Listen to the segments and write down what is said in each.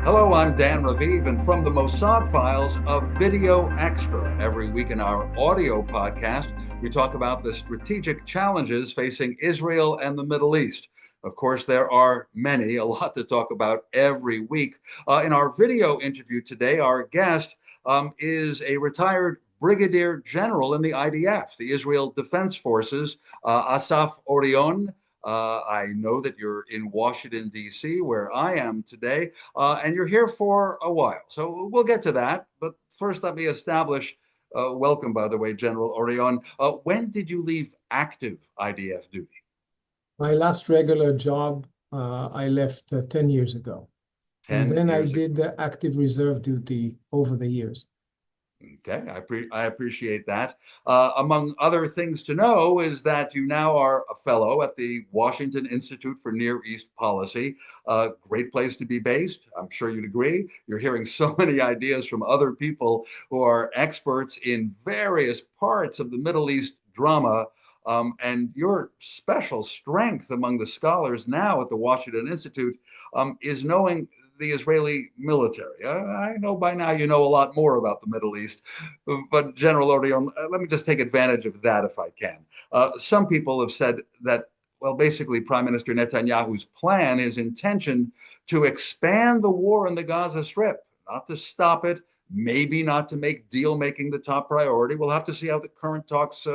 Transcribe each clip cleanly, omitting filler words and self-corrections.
Hello, I'm Dan Raviv, and from the Mossad Files, a video extra. Every week in our audio podcast, we talk about the strategic challenges facing Israel and the Middle East. Of course, there are many, a lot to talk about every week. In our video interview today, our guest is a retired Brigadier General in the IDF, the Israel Defense Forces, Assad Orion. I know that you're in Washington, D.C., where I am today, and you're here for a while. So we'll get to that. But first, let me establish welcome, by the way, General Orion. When did you leave active IDF duty? My last regular job, I left 10 years ago. And 10 then I years ago. did the active reserve duty over the years. Okay, I appreciate that. Among other things to know is that you now are a fellow at the Washington Institute for Near East Policy. Great place to be based. I'm sure you'd agree. You're hearing so many ideas from other people who are experts in various parts of the Middle East drama. And your special strength among the scholars now at the Washington Institute is knowing the Israeli military. I know by now you know a lot more about the Middle East, but General Orion, let me just take advantage of that if I can. Some people have said that, well, basically Prime Minister Netanyahu's plan, his intention to expand the war in the Gaza Strip, not to stop it, maybe not to make deal making the top priority. We'll have to see how the current talks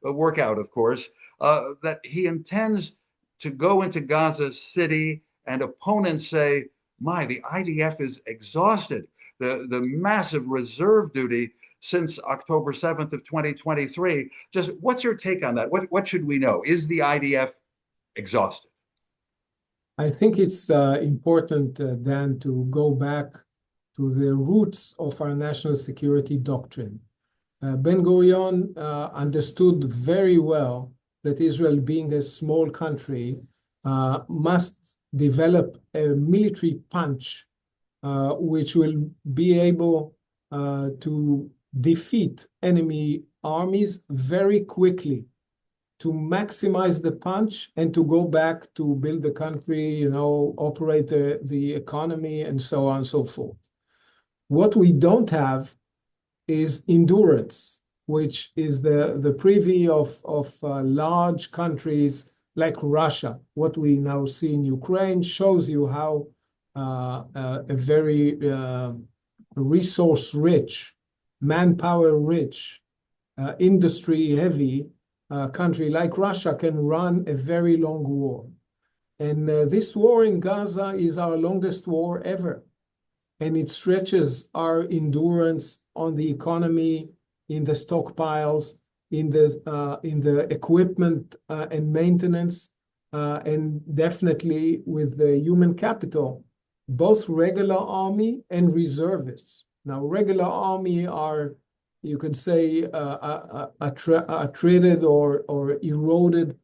work out, of course, that he intends to go into Gaza City, and opponents say, the IDF is exhausted. The massive reserve duty since October 7th of 2023. Just what's your take on that? What should we know? Is the IDF exhausted? I think it's important, Dan, to go back to the roots of our national security doctrine. Ben-Gurion understood very well that Israel, being a small country, must develop a military punch which will be able to defeat enemy armies very quickly, to maximize the punch and to go back to build the country, operate the economy, and so on and so forth. What we don't have is endurance, which is the privy of large countries like Russia. What we now see in Ukraine shows you how a very resource-rich, manpower-rich, industry-heavy country like Russia can run a very long war. And this war in Gaza is our longest war ever. And it stretches our endurance on the economy, in the stockpiles, in the equipment and maintenance, and definitely with the human capital, both regular army and reservists. Now, regular army are, you could say, treated or eroded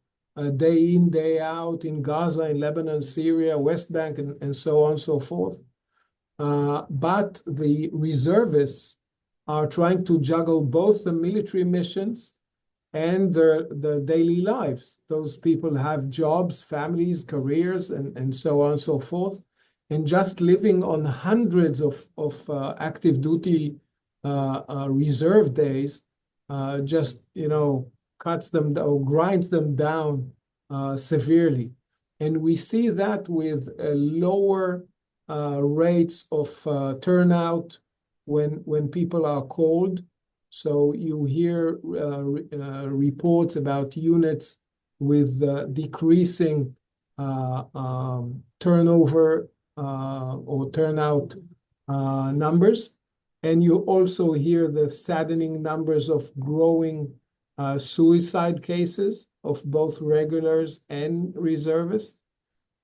day in, day out in Gaza, in Lebanon, Syria, West Bank, and so on and so forth. But the reservists are trying to juggle both the military missions and their daily lives. Those people have jobs, families, careers, and so on and so forth. And just living on hundreds of active duty reserve days just, cuts them or grinds them down severely. And we see that with lower rates of turnout when people are called. So you hear reports about units with decreasing turnover or turnout numbers. And you also hear the saddening numbers of growing suicide cases of both regulars and reservists.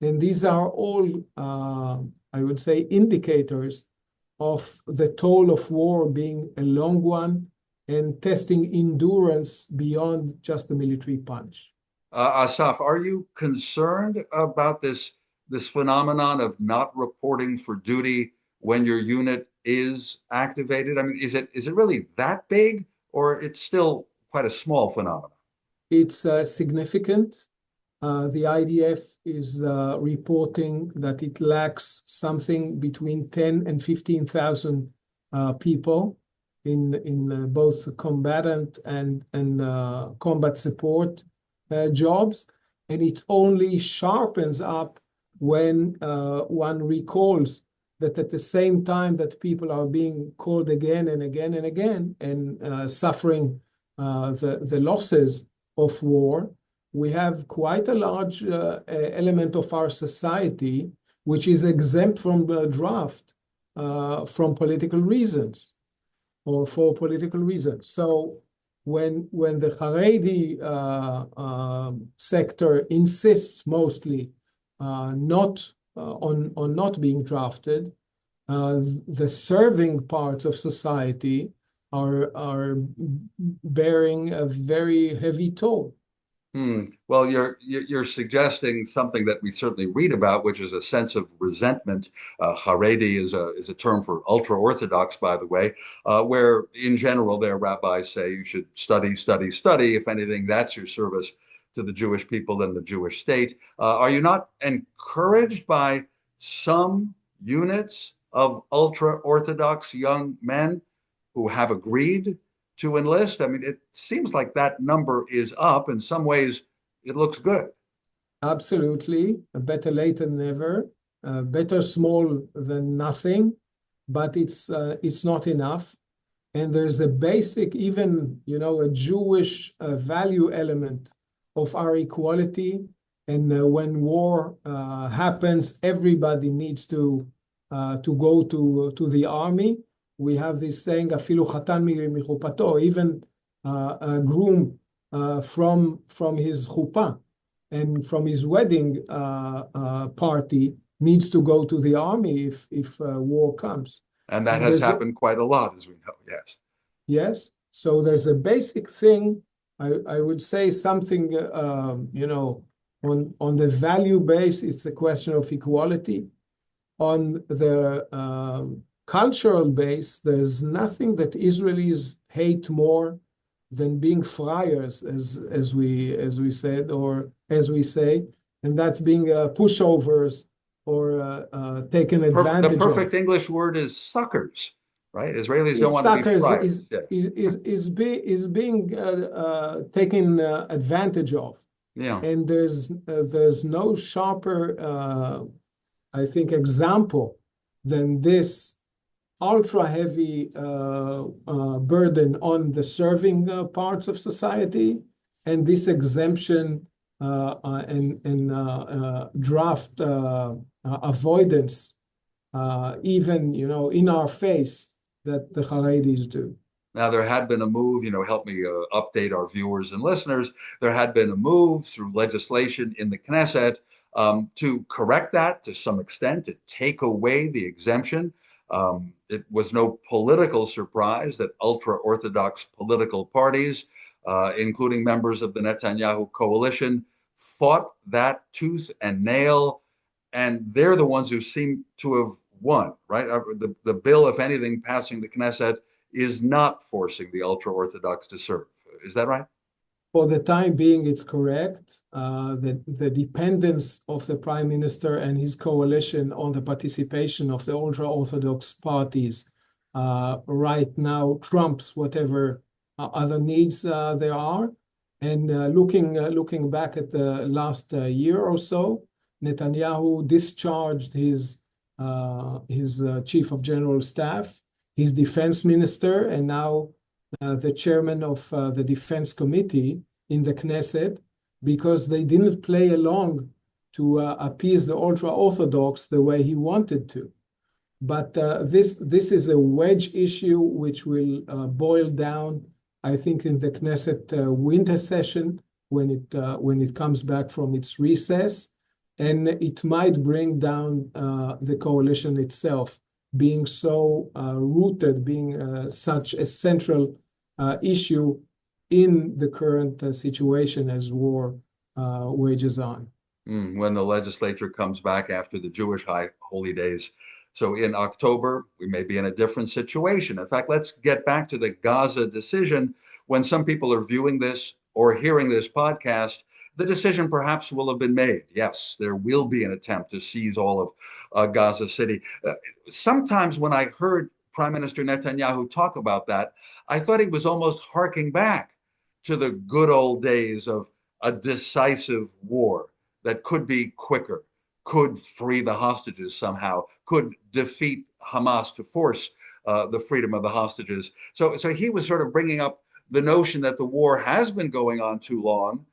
And these are all, I would say, indicators of the toll of war being a long one and testing endurance beyond just the military punch. Asaf, are you concerned about this phenomenon of not reporting for duty when your unit is activated? I mean, is it really that big, or it's still quite a small phenomenon? It's significant. The IDF is reporting that it lacks something between 10 and 15,000 people in both combatant and combat support jobs. And it only sharpens up when one recalls that at the same time that people are being called again and again and again and suffering the losses of war, we have quite a large element of our society which is exempt from the draft from political reasons or for political reasons. So when the Haredi sector insists mostly not on not being drafted, the serving parts of society are bearing a very heavy toll. Well, you're suggesting something that we certainly read about, which is a sense of resentment. Haredi is a term for ultra-Orthodox, by the way, where in general their rabbis say you should study, study, study. If anything, that's your service to the Jewish people and the Jewish state. Are you not encouraged by some units of ultra-Orthodox young men who have agreed to enlist? I mean, it seems like that number is up. In some ways, it looks good. Absolutely. Better late than never. Better small than nothing, but it's not enough. And there's a basic, even, a Jewish value element of our equality. And when war happens, everybody needs to go to the army. We have this saying, "Afilu chatan michupato," even a groom from his chuppah and from his wedding party needs to go to the army if war comes. And that has happened quite a lot, as we know, yes. Yes. So there's a basic thing, I would say something, on the value base, it's a question of equality. On the cultural base, there's nothing that Israelis hate more than being friars, as we said, or as we say, and that's being pushovers or taken advantage of. The perfect English word is suckers, right? Israelis don't want to be friars. Is being taken advantage of. Yeah. And there's no sharper, I think, example than this ultra heavy burden on the serving parts of society, and this exemption and draft avoidance, even in our face, that the Haredis do. Now, there had been a move, help me update our viewers and listeners. There had been a move through legislation in the Knesset to correct that to some extent, to take away the exemption. It was no political surprise that ultra-Orthodox political parties, including members of the Netanyahu coalition, fought that tooth and nail, and they're the ones who seem to have won, right? The bill, if anything, passing the Knesset is not forcing the ultra-Orthodox to serve. Is that right? For the time being, it's correct. The dependence of the Prime Minister and his coalition on the participation of the ultra-Orthodox parties right now trumps whatever other needs there are. And looking back at the last year or so, Netanyahu discharged his chief of general staff, his defense minister, and now the chairman of the defense committee in the Knesset, because they didn't play along to appease the ultra-Orthodox the way he wanted to. But this is a wedge issue which will boil down, I think, in the Knesset winter session when it comes back from its recess, and it might bring down the coalition itself, being so rooted, being such a central issue in the current situation as war wages on. When the legislature comes back after the Jewish holy days. So in October, we may be in a different situation. In fact, let's get back to the Gaza decision. When some people are viewing this or hearing this podcast, the decision perhaps will have been made. Yes, there will be an attempt to seize all of Gaza City. Sometimes when I heard Prime Minister Netanyahu talk about that, I thought he was almost harking back to the good old days of a decisive war that could be quicker, could free the hostages somehow, could defeat Hamas to force the freedom of the hostages. So he was sort of bringing up the notion that the war has been going on too long.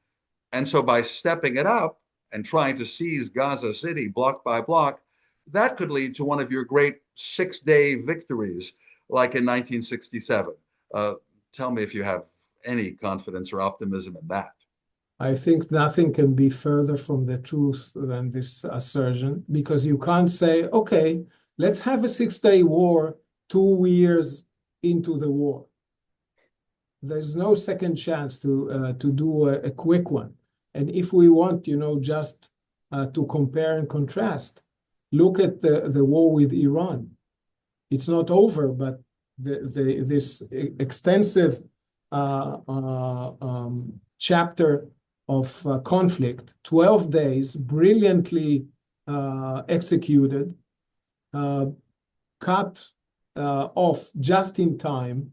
And so by stepping it up and trying to seize Gaza City block by block, that could lead to one of your great 6-day victories, like in 1967. Tell me if you have any confidence or optimism in that. I think nothing can be further from the truth than this assertion, because you can't say, okay, let's have a 6-day war 2 years into the war. There's no second chance to do a quick one. And if we want, just to compare and contrast, look at the war with Iran. It's not over, but this extensive chapter of conflict, 12 days, brilliantly executed, cut off just in time.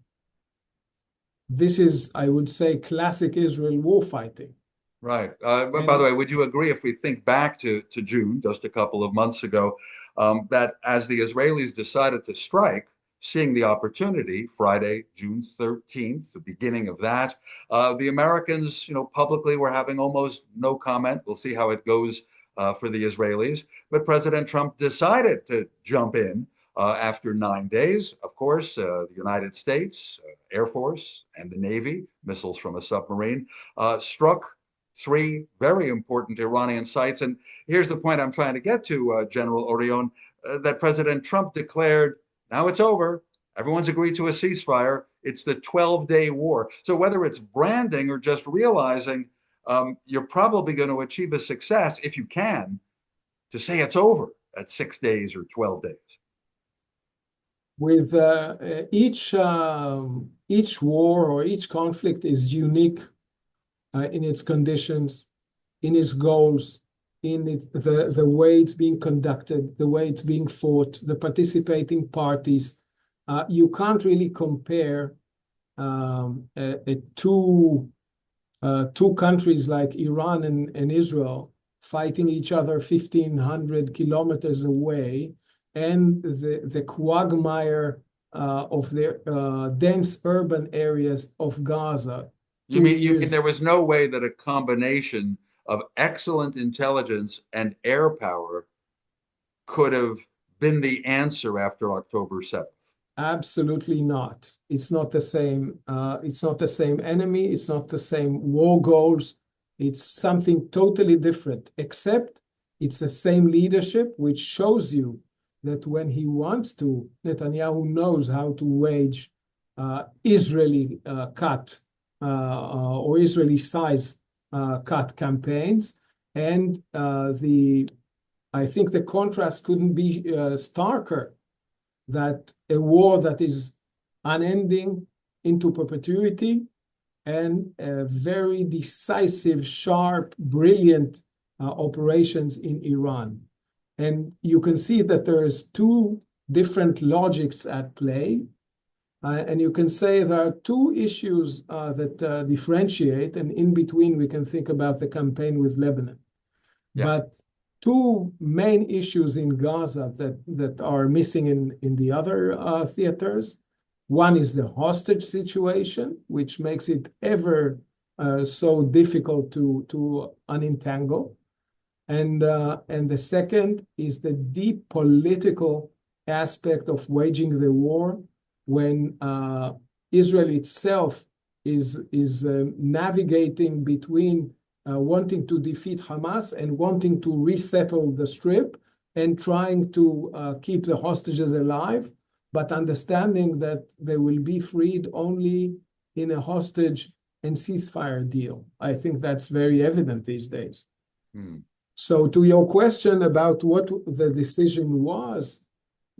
This is, I would say, classic Israel war fighting. Right. But by the way, would you agree, if we think back to June, just a couple of months ago, that as the Israelis decided to strike, seeing the opportunity, Friday, June 13th, the beginning of that, the Americans, publicly were having almost no comment. We'll see how it goes for the Israelis. But President Trump decided to jump in after 9 days. Of course, the United States Air Force and the Navy, missiles from a submarine, struck 3 very important Iranian sites. And here's the point I'm trying to get to, General Orion, that President Trump declared, now it's over. Everyone's agreed to a ceasefire. It's the 12-day war. So whether it's branding or just realizing you're probably going to achieve a success, if you can, to say it's over at 6 days or 12 days. With each war or each conflict is unique in its conditions, in its goals, in the way it's being conducted, the way it's being fought, the participating parties. You can't really compare two countries like Iran and Israel fighting each other 1,500 kilometers away, and the quagmire of the dense urban areas of Gaza. You mean there was no way that a combination of excellent intelligence and air power could have been the answer after October 7th? Absolutely not. It's not the same. It's not the same enemy. It's not the same war goals. It's something totally different, except it's the same leadership, which shows you that when he wants to, Netanyahu knows how to wage Israeli cut or Israeli size cut campaigns. And I think the contrast couldn't be starker, that a war that is unending into perpetuity and very decisive, sharp, brilliant operations in Iran. And you can see that there is 2 different logics at play. And you can say there are 2 issues that differentiate, and in between we can think about the campaign with Lebanon. Yeah. But 2 main issues in Gaza that are missing in the other theaters. One is the hostage situation, which makes it ever so difficult to unentangle. And the second is the deep political aspect of waging the war, when Israel itself is navigating between wanting to defeat Hamas and wanting to resettle the Strip and trying to keep the hostages alive, but understanding that they will be freed only in a hostage and ceasefire deal. I think that's very evident these days. So to your question about what the decision was,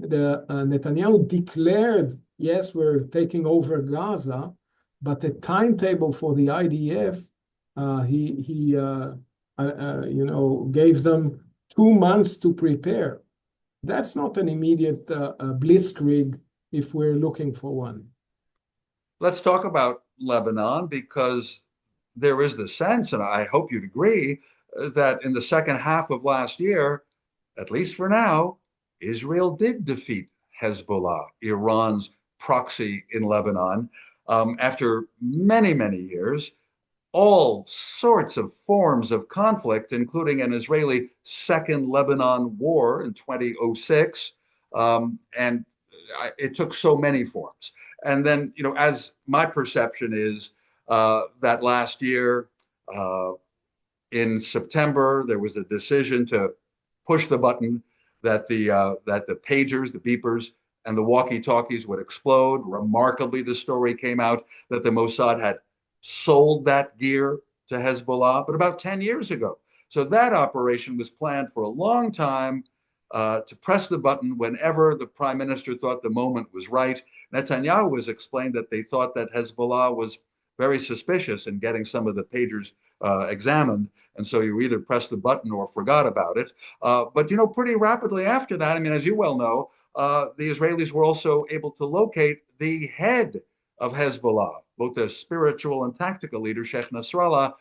Netanyahu declared, yes, we're taking over Gaza, but the timetable for the IDF gave them 2 months to prepare. That's not an immediate blitzkrieg if we're looking for one. Let's talk about Lebanon, because there is the sense, and I hope you'd agree, that in the second half of last year, at least for now, Israel did defeat Hezbollah, Iran's proxy in Lebanon, after many, many years. All sorts of forms of conflict, including an Israeli second Lebanon war in 2006. And it took so many forms. And then, as my perception is that last year in September, there was a decision to push the button that the pagers, the beepers, and the walkie-talkies would explode. Remarkably, the story came out that the Mossad had sold that gear to Hezbollah, but about 10 years ago. So that operation was planned for a long time to press the button whenever the prime minister thought the moment was right. Netanyahu has explained that they thought that Hezbollah was very suspicious in getting some of the pagers examined. And so you either pressed the button or forgot about it. But, pretty rapidly after that, I mean, as you well know, the Israelis were also able to locate the head of Hezbollah, both the spiritual and tactical leader, Sheikh Nasrallah,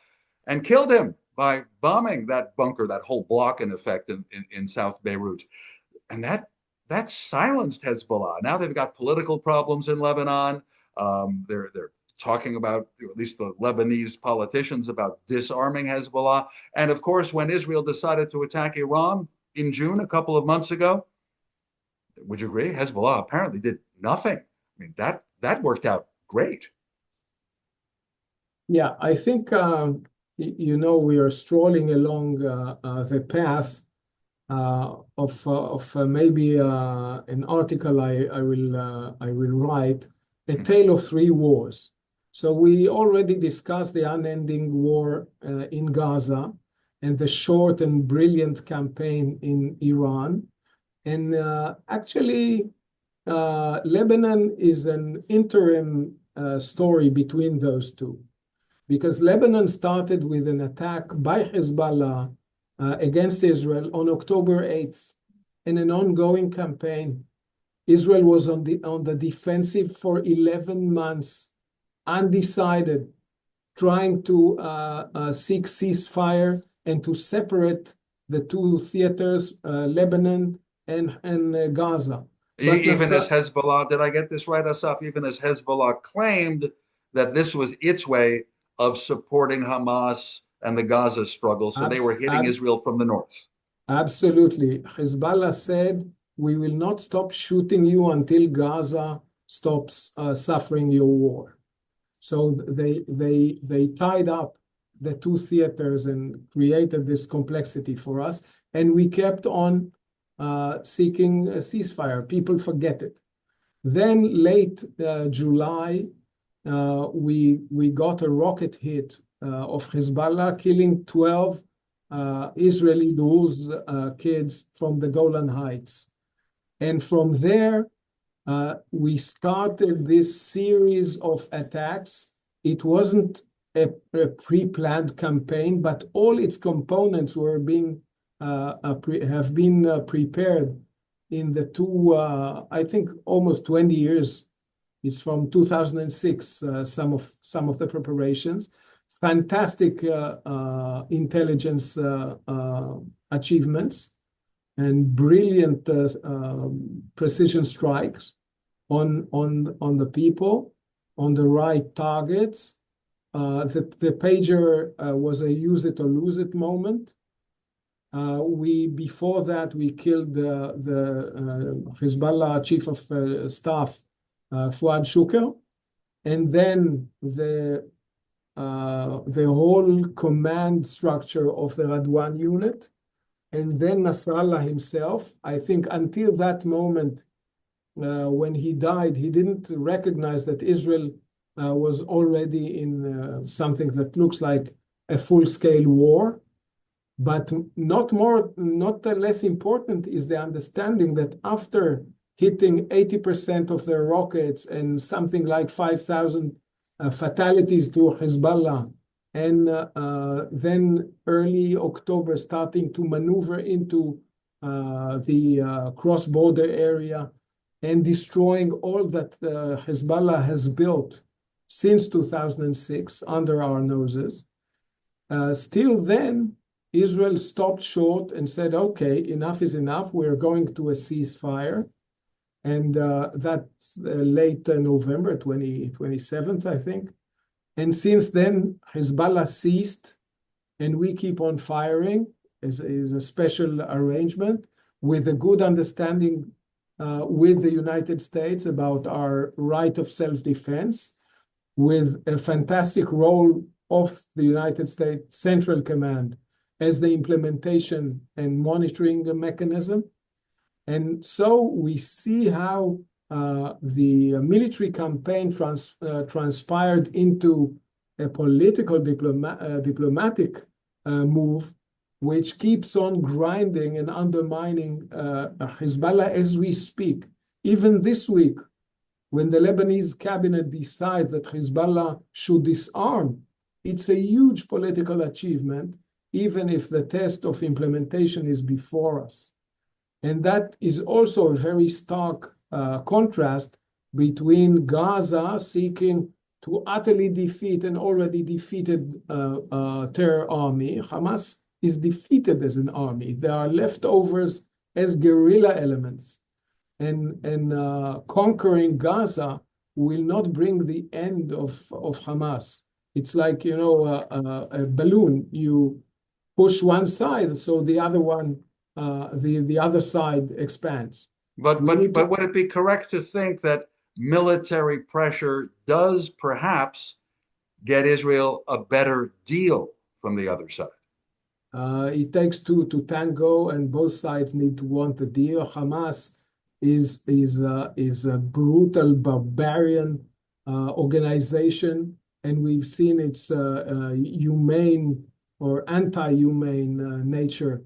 and killed him by bombing that bunker, that whole block, in effect, in South Beirut. And that silenced Hezbollah. Now they've got political problems in Lebanon. They're talking about, at least the Lebanese politicians, about disarming Hezbollah. And of course, when Israel decided to attack Iran in June, a couple of months ago, would you agree? Hezbollah apparently did nothing. I mean, that worked out great. Yeah, I think, we are strolling along the path of maybe an article I will write, A Tale of Three Wars. So we already discussed the unending war in Gaza and the short and brilliant campaign in Iran. And actually, Lebanon is an interim story between those two, because Lebanon started with an attack by Hezbollah against Israel on October 8th in an ongoing campaign. Israel was on the defensive for 11 months, undecided, trying to seek ceasefire and to separate the two theaters, Lebanon and Gaza. But even as Hezbollah, did I get this right, Asaf? Even as Hezbollah claimed that this was its way of supporting Hamas and the Gaza struggle, so they were hitting Israel from the north. Absolutely. Hezbollah said, we will not stop shooting you until Gaza stops suffering your war. So they tied up the two theaters and created this complexity for us, and we kept on seeking a ceasefire. People forget it. Then late July, we got a rocket hit of Hezbollah, killing 12 Israeli Druze kids from the Golan Heights. And from there, we started this series of attacks. It wasn't a pre-planned campaign, but all its components were have been prepared in the two, I think, almost 20 years. It's from 2006, some of the preparations. Fantastic intelligence achievements and brilliant precision strikes on the people, on the right targets. The pager was a use it or lose it moment. Before that, we killed the Hezbollah chief of staff, Fuad Shuker, and then the whole command structure of the Radwan unit, and then Nasrallah himself. I think until that moment, when he died, he didn't recognize that Israel was already in something that looks like a full-scale war. But not less important is the understanding that after hitting 80% of their rockets and something like 5,000 fatalities to Hezbollah and then early October starting to maneuver into the cross-border area and destroying all that Hezbollah has built since 2006 under our noses. Still then, Israel stopped short and said, okay, enough is enough. We're going to a ceasefire. And that's late November 27th, I think. And since then, Hezbollah ceased, and we keep on firing is a special arrangement with a good understanding with the United States about our right of self-defense, with a fantastic role of the United States Central Command as the implementation and monitoring mechanism. And so we see how the military campaign transpired into a political diplomatic move, which keeps on grinding and undermining Hezbollah as we speak. Even this week, when the Lebanese cabinet decides that Hezbollah should disarm, it's a huge political achievement, even if the test of implementation is before us. And that is also a very stark contrast between Gaza seeking to utterly defeat an already defeated terror army. Hamas is defeated as an army. There are leftovers as guerrilla elements. And conquering Gaza will not bring the end of Hamas. It's like, you know, a balloon. You push one side, so the other one, the other side expands. But would it be correct to think that military pressure does perhaps get Israel a better deal from the other side? It takes two to tango, and both sides need to want the deal. Hamas is a brutal, barbarian organization, and we've seen its humane or anti-humane nature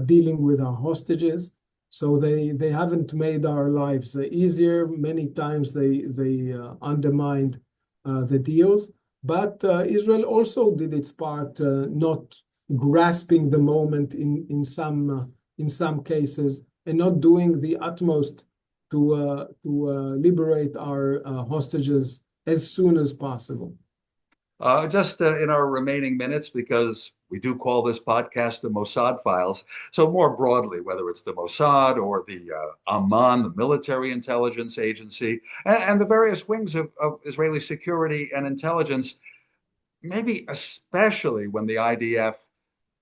dealing with our hostages. So they haven't made our lives easier. Many times they undermined the deals. But Israel also did its part, not grasping the moment in some cases, and not doing the utmost to liberate our hostages as soon as possible. Just in our remaining minutes, because we do call this podcast the Mossad Files. So more broadly, whether it's the Mossad or the Amman, the military intelligence agency, and the various wings of Israeli security and intelligence, maybe especially when the IDF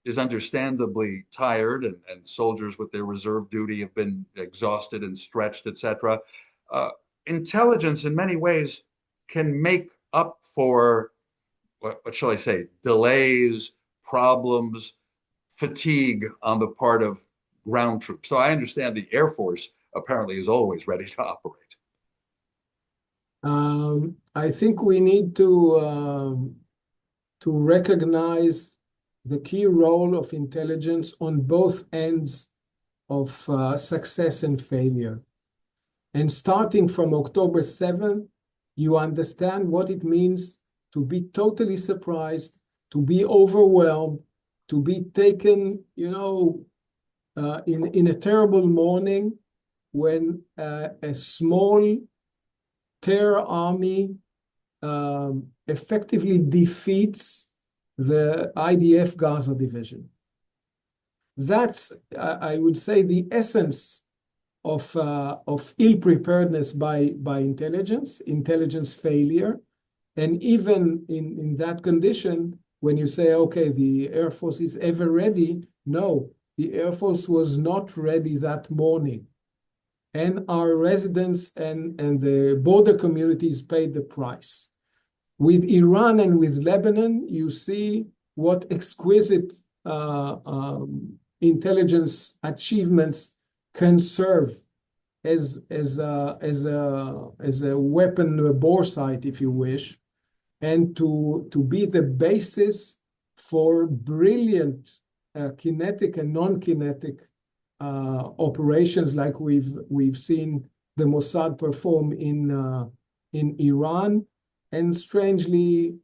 is understandably tired and soldiers with their reserve duty have been exhausted and stretched, etc. Intelligence in many ways can make up for, what shall I say, delays, problems, fatigue on the part of ground troops. So I understand the Air Force apparently is always ready to operate. I think we need to recognize the key role of intelligence on both ends of success and failure. And starting from October 7th, you understand what it means to be totally surprised, to be overwhelmed, to be taken, you know, in a terrible morning when a small terror army effectively defeats the IDF Gaza division. That's, I would say, the essence of ill-preparedness by intelligence failure. And even in that condition, when you say, okay, the Air Force is ever ready, no, the Air Force was not ready that morning. And our residents and the border communities paid the price. With Iran and with Lebanon, you see what exquisite intelligence achievements can serve as a weapon bore site, if you wish, and to be the basis for brilliant kinetic and non-kinetic operations like we've seen the Mossad perform in Iran, and strangely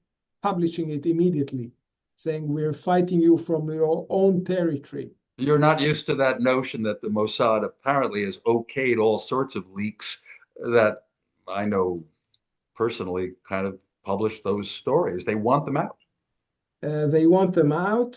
publishing it immediately, saying we're fighting you from your own territory. You're not used to that notion that the Mossad apparently has okayed all sorts of leaks that I know personally kind of publish those stories. They want them out. They want them out.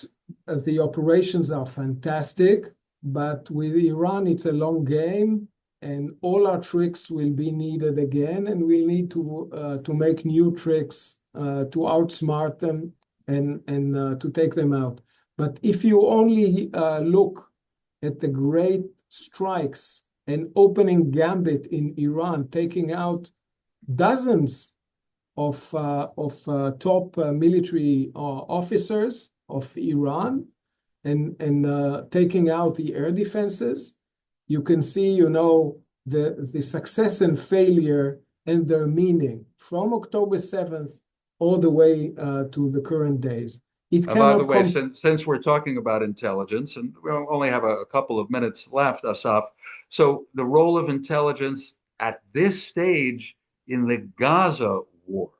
The operations are fantastic, but with Iran, it's a long game, and all our tricks will be needed again, and we'll need to make new tricks to outsmart them and to take them out. But if you only look at the great strikes and opening gambit in Iran, taking out dozens of top military officers of Iran and taking out the air defenses, you can see, the success and failure and their meaning from October 7th all the way to the current days. It By the cannot way, since we're talking about intelligence, and we only have a couple of minutes left, Asaf, so the role of intelligence at this stage in the Gaza war,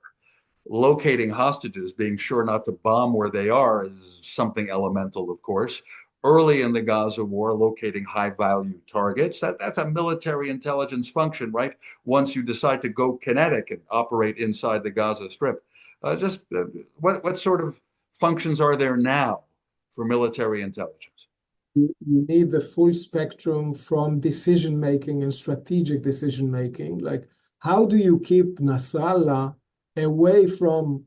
locating hostages, being sure not to bomb where they are, is something elemental, of course. Early in the Gaza war, locating high value targets, that's a military intelligence function, right? Once you decide to go kinetic and operate inside the Gaza Strip. What sort of functions are there now for military intelligence? You need the full spectrum from decision making and strategic decision making. Like, how do you keep Nasrallah away from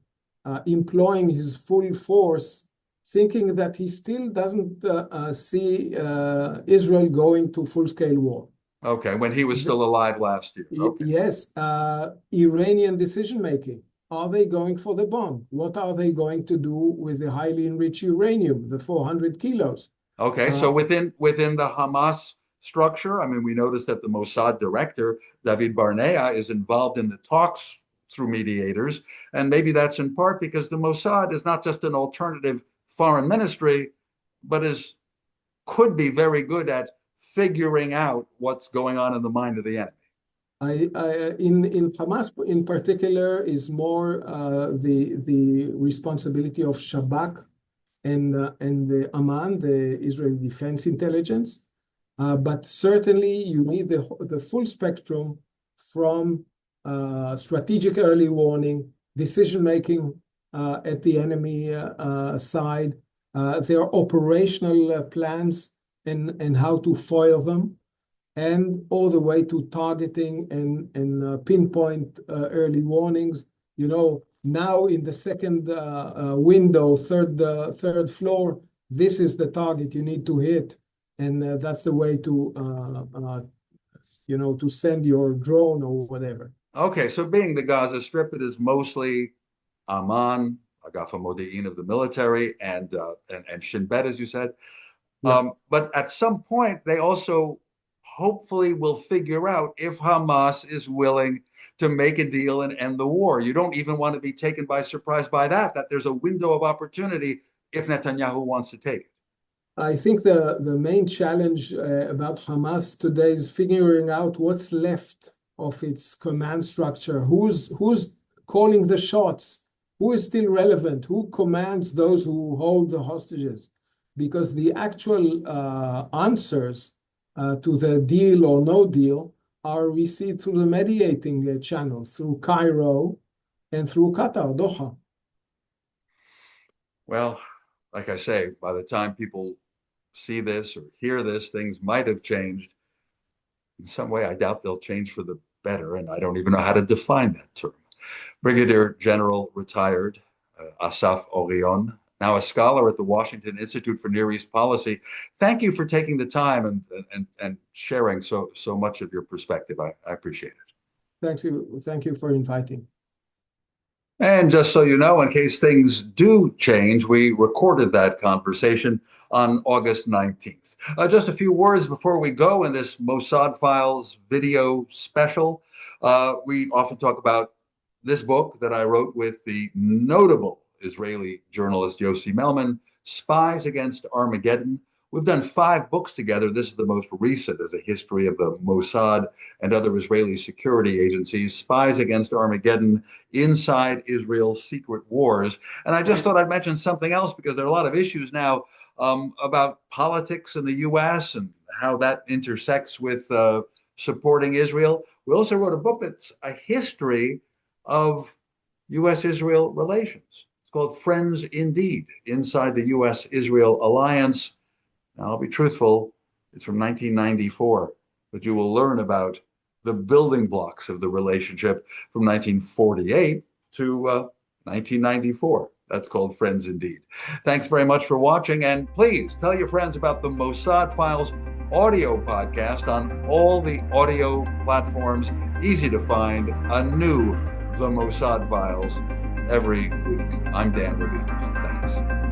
employing his full force, thinking that he still doesn't see Israel going to full-scale war? Okay, when he was still alive last year. Okay. Yes, Iranian decision-making. Are they going for the bomb? What are they going to do with the highly enriched uranium, the 400 kilos? Okay, so within the Hamas structure, I mean, we noticed that the Mossad director, David Barnea, is involved in the talks through mediators. And maybe that's in part because the Mossad is not just an alternative foreign ministry, but could be very good at figuring out what's going on in the mind of the enemy. In Hamas in particular is more the responsibility of Shabak and the Aman, the Israeli Defense Intelligence. But certainly you need the full spectrum from strategic early warning, decision-making at the enemy side, their operational plans and how to foil them, and all the way to targeting and pinpoint early warnings. Now in the second window, third floor, this is the target you need to hit, and that's the way to to send your drone or whatever. Okay, so being the Gaza Strip, it is mostly Amman, Agafa Modi'in of the military, and Shin Bet, as you said. Yeah. But at some point, they also hopefully will figure out if Hamas is willing to make a deal and end the war. You don't even want to be taken by surprise by that there's a window of opportunity if Netanyahu wants to take it. I think the main challenge about Hamas today is figuring out what's left of its command structure. Who's calling the shots? Who is still relevant? Who commands those who hold the hostages? Because the actual answers to the deal or no deal are received through the mediating channels, through Cairo and through Qatar, Doha. Well, like I say, by the time people see this or hear this, things might have changed. In some way, I doubt they'll change for the better, and I don't even know how to define that term. Brigadier General retired Assad Orion, now a scholar at the Washington Institute for Near East Policy. Thank you for taking the time and sharing so much of your perspective. I appreciate it. Thank you for inviting. And just so you know, in case things do change, we recorded that conversation on August 19th. Just a few words before we go in this Mossad Files video special. We often talk about this book that I wrote with the notable Israeli journalist Yossi Melman, Spies Against Armageddon, We've done 5 books together. This is the most recent as a history of the Mossad and other Israeli security agencies, Spies Against Armageddon, Inside Israel's Secret Wars. And I just thought I'd mention something else because there are a lot of issues now about politics in the U.S. and how that intersects with supporting Israel. We also wrote a book that's a history of U.S.-Israel relations. It's called Friends Indeed, Inside the U.S.-Israel Alliance. Now, I'll be truthful, it's from 1994, but you will learn about the building blocks of the relationship from 1948 to 1994. That's called Friends Indeed. Thanks very much for watching, and please tell your friends about the Mossad Files audio podcast on all the audio platforms. Easy to find, a new The Mossad Files every week. I'm Dan Raviv. Thanks.